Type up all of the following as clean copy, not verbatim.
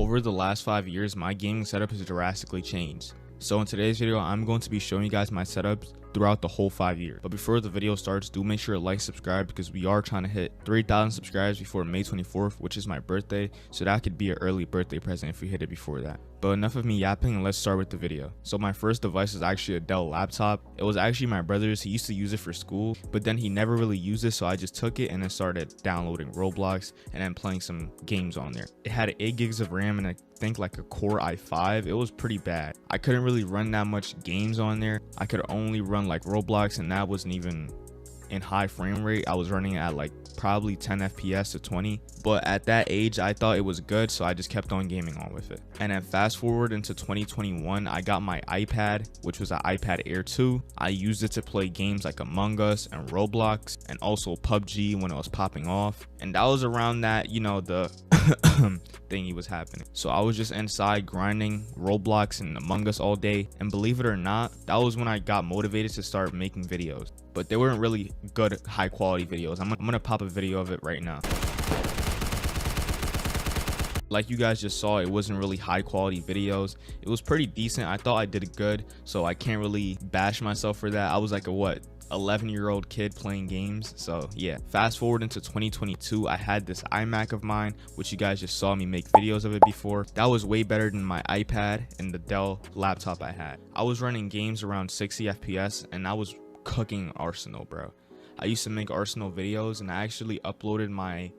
Over the last 5 years, my gaming setup has drastically changed. So in today's video, I'm going to be showing you guys my setups throughout the whole 5 years. But before the video starts, do make sure to like, subscribe, because we are trying to hit 3,000 subscribers before May 24th, which is my birthday. So that could be an early birthday present if we hit it before that. But enough of me yapping, and let's start with the video. So my first device is actually a Dell laptop. It was actually my brother's. He used to use it for school, but then he never really used it, so I just took it and then started downloading Roblox and then playing some games on there. It had 8 gigs of RAM and I think like a Core i5. It was pretty bad. I couldn't really run that much games on there. I could only run like Roblox, and that wasn't even in high frame rate. I was running it at like probably 10 FPS to 20, but at that age I thought it was good, so I just kept on gaming on with it. And then fast forward into 2021, I got my iPad, which was an iPad Air 2. I used it to play games like Among Us and Roblox, and also PUBG when it was popping off. And that was around that, you know, the thingy was happening. So I was just inside grinding Roblox and Among Us all day, and believe it or not, that was when I got motivated to start making videos. But they weren't really good high quality videos. I'm gonna pop a video of it right now. Like you guys just saw, it wasn't really high quality videos. It was pretty decent. I thought I did good, so I can't really bash myself for that. I was like a 11-year-old kid playing games. So yeah, fast forward into 2022, I had this iMac of mine, which you guys just saw me make videos of it before. That was way better than my iPad and the Dell laptop I had. I was running games around 60 FPS, and I was cooking Arsenal, bro. I used to make Arsenal videos, and I actually uploaded my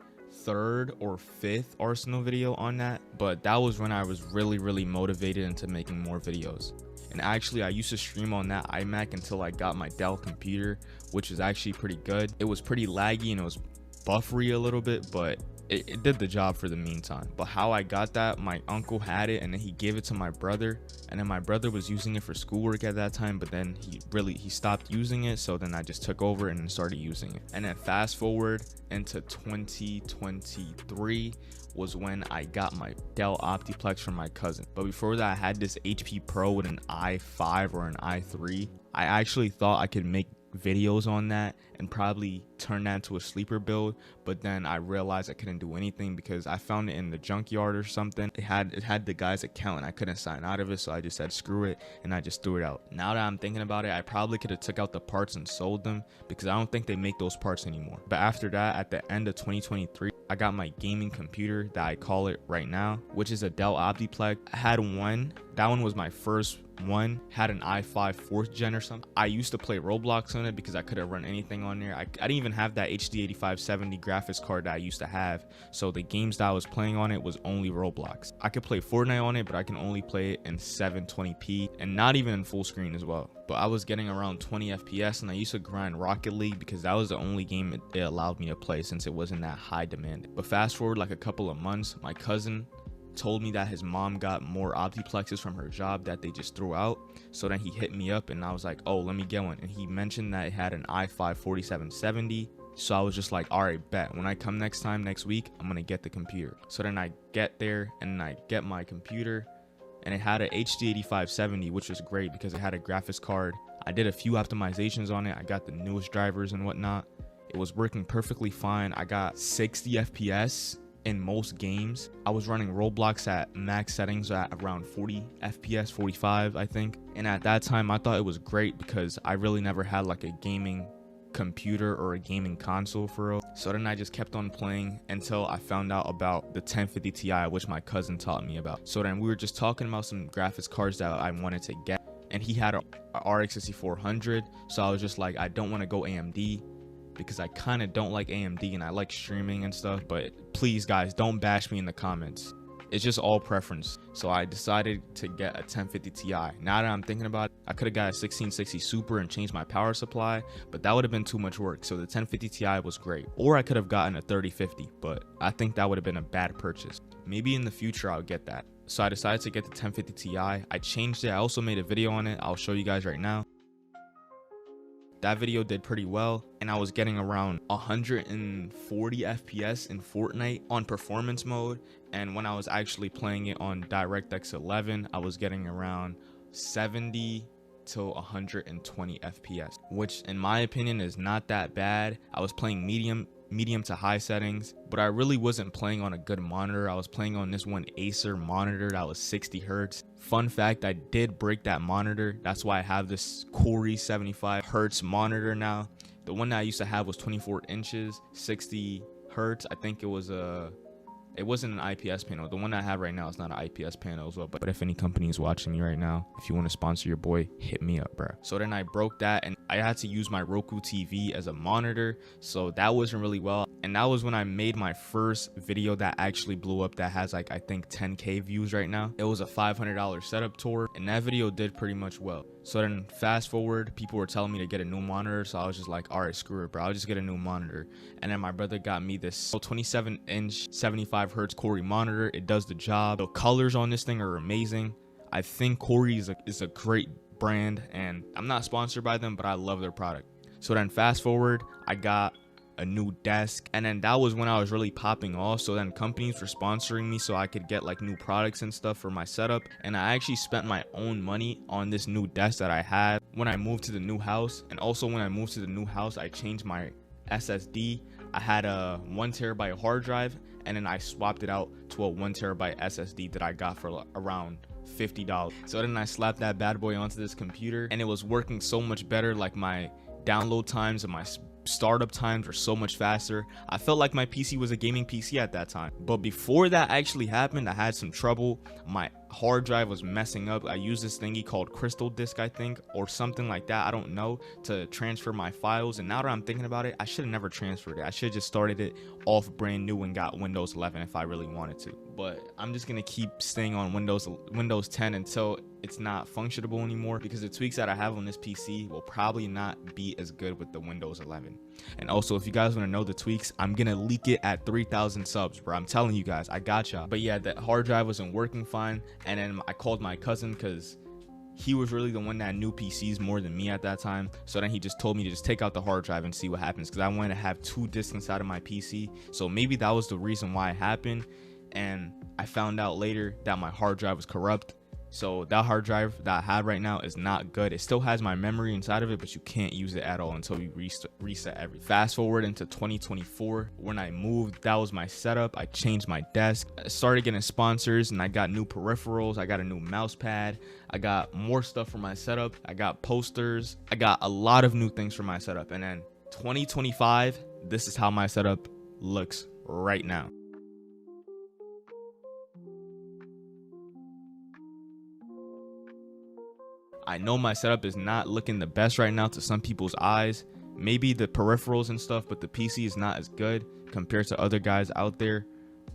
3rd or 5th Arsenal video on that, but that was when I was really motivated into making more videos. And actually, I used to stream on that iMac until I got my Dell computer, which is actually pretty good. It was pretty laggy and it was buffery a little bit, but it did the job for the meantime. But how I got that, my uncle had it and then he gave it to my brother, and then my brother was using it for schoolwork at that time, but then he stopped using it, so then I just took over and then started using it. And then fast forward into 2023 was when I got my Dell Optiplex from my cousin. But before that, I had this HP Pro with an i5 or an i3. I actually thought I could make videos on that and probably turn that into a sleeper build, but then I realized I couldn't do anything because I found it in the junkyard or something. It had the guy's account and I couldn't sign out of it, so I just said screw it and I just threw it out. Now that I'm thinking about it, I probably could have took out the parts and sold them, because I don't think they make those parts anymore. But after that, at the end of 2023, I got my gaming computer that I call it right now, which is a Dell Optiplex. I had one. That one was my first one. Had an i5 4th gen or something. I used to play Roblox on it because I couldn't run anything on there. I didn't even have that HD 8570 graphics card that I used to have, so the games that I was playing on it was only Roblox. I could play Fortnite on it, but I can only play it in 720p and not even in full screen as well. But I was getting around 20 FPS, and I used to grind Rocket League because that was the only game it allowed me to play since it wasn't that high demand. But fast forward like a couple of months, my cousin told me that his mom got more Optiplexes from her job that they just threw out. So then he hit me up and I was like, oh, let me get one. And he mentioned that it had an i5 4770. So I was just like, all right, bet. When I come next week, I'm gonna get the computer. So then I get there and I get my computer, and it had an HD 8570, which was great because it had a graphics card. I did a few optimizations on it. I got the newest drivers and whatnot. It was working perfectly fine. I got 60 FPS in most games. I was running Roblox at max settings at around 40 FPS, 45 I think. And at that time I thought it was great because I really never had like a gaming computer or a gaming console for real. So then I just kept on playing until I found out about the 1050 Ti, which my cousin taught me about. So then we were just talking about some graphics cards that I wanted to get, and he had a RX 6400. So I was just like, I don't want to go AMD because I kind of don't like AMD and I like streaming and stuff, but please guys, don't bash me in the comments. It's just all preference. So I decided to get a 1050 Ti. Now that I'm thinking about it, I could have got a 1660 Super and changed my power supply, but that would have been too much work. So the 1050 Ti was great. Or I could have gotten a 3050, but I think that would have been a bad purchase. Maybe in the future I'll get that. So I decided to get the 1050 Ti. I changed it. I also made a video on it. I'll show you guys right now. That video did pretty well, and I was getting around 140 FPS in Fortnite on performance mode, and when I was actually playing it on DirectX 11, I was getting around 70 to 120 FPS, which in my opinion is not that bad. I was playing medium medium to high settings, but I really wasn't playing on a good monitor. I was playing on this one Acer monitor that was 60 hertz. Fun fact, I did break that monitor. That's why I have this KOORUI 75 hertz monitor now. The one that I used to have was 24 inches, 60 hertz. I think it wasn't an IPS panel. The one I have right now is not an IPS panel as well. But if any company is watching me right now, if you want to sponsor your boy, hit me up, bro. So then I broke that and I had to use my Roku TV as a monitor. So that wasn't really well. And that was when I made my first video that actually blew up, that has like, I think 10K views right now. It was a $500 setup tour, and that video did pretty much well. So then fast forward, people were telling me to get a new monitor. So I was just like, all right, screw it, bro. I'll just get a new monitor. And then my brother got me this 27 inch 75 hertz KOORUI monitor. It does the job. The colors on this thing are amazing. I think KOORUI is a great brand, and I'm not sponsored by them, but I love their product. So then fast forward, I got a new desk, and then that was when I was really popping off. So then companies were sponsoring me so I could get like new products and stuff for my setup, and I actually spent my own money on this new desk that I had when I moved to the new house. And also when I moved to the new house, I changed my SSD. I had a 1 terabyte hard drive, and then I swapped it out to a 1 terabyte SSD that I got for around $50. So then I slapped that bad boy onto this computer, and it was working so much better. Like my download times and my startup times were so much faster. I felt like my PC was a gaming PC at that time. But before that actually happened, I had some trouble. My hard drive was messing up. I used this thingy called Crystal Disk, I think, or something like that, I don't know, to transfer my files. And now that I'm thinking about it, I should have never transferred it. I should have just started it off brand new and got Windows 11 if I really wanted to. But I'm just gonna keep staying on Windows 10 until it's not functionable anymore, because the tweaks that I have on this PC will probably not be as good with the Windows 11. And also, if you guys want to know the tweaks, I'm gonna leak it at 3,000 subs, bro. I'm telling you guys, I gotcha. But yeah, the hard drive wasn't working fine, and then I called my cousin because he was really the one that knew PCs more than me at that time. So then he just told me to just take out the hard drive and see what happens, because I wanted to have 2 disks inside of my PC. So maybe that was the reason why it happened. And I found out later that my hard drive was corrupt. So that hard drive that I have right now is not good. It still has my memory inside of it, but you can't use it at all until you reset everything. Fast forward into 2024, when I moved, that was my setup. I changed my desk. I started getting sponsors, and I got new peripherals. I got a new Mousepad. I got more stuff for my setup. I got posters. I got a lot of new things for my setup. And then 2025, this is how my setup looks right now. I know my setup is not looking the best right now to some people's eyes. Maybe the peripherals and stuff, but the PC is not as good compared to other guys out there.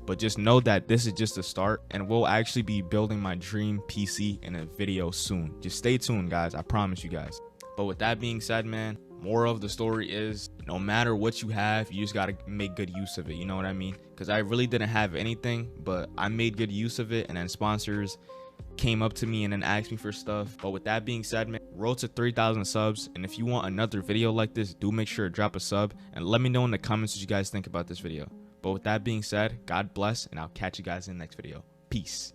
But just know that this is just a start, and we'll actually be building my dream PC in a video soon. Just stay tuned, guys. I promise you guys. But with that being said, man, moral of the story is, no matter what you have, you just got to make good use of it. You know what I mean? Because I really didn't have anything, but I made good use of it, and then sponsors came up to me and then asked me for stuff. But with that being said, man, road to 3,000 subs, and if you want another video like this, do make sure to drop a sub and let me know in the comments what you guys think about this video. But with that being said, God bless, and I'll catch you guys in the next video. Peace.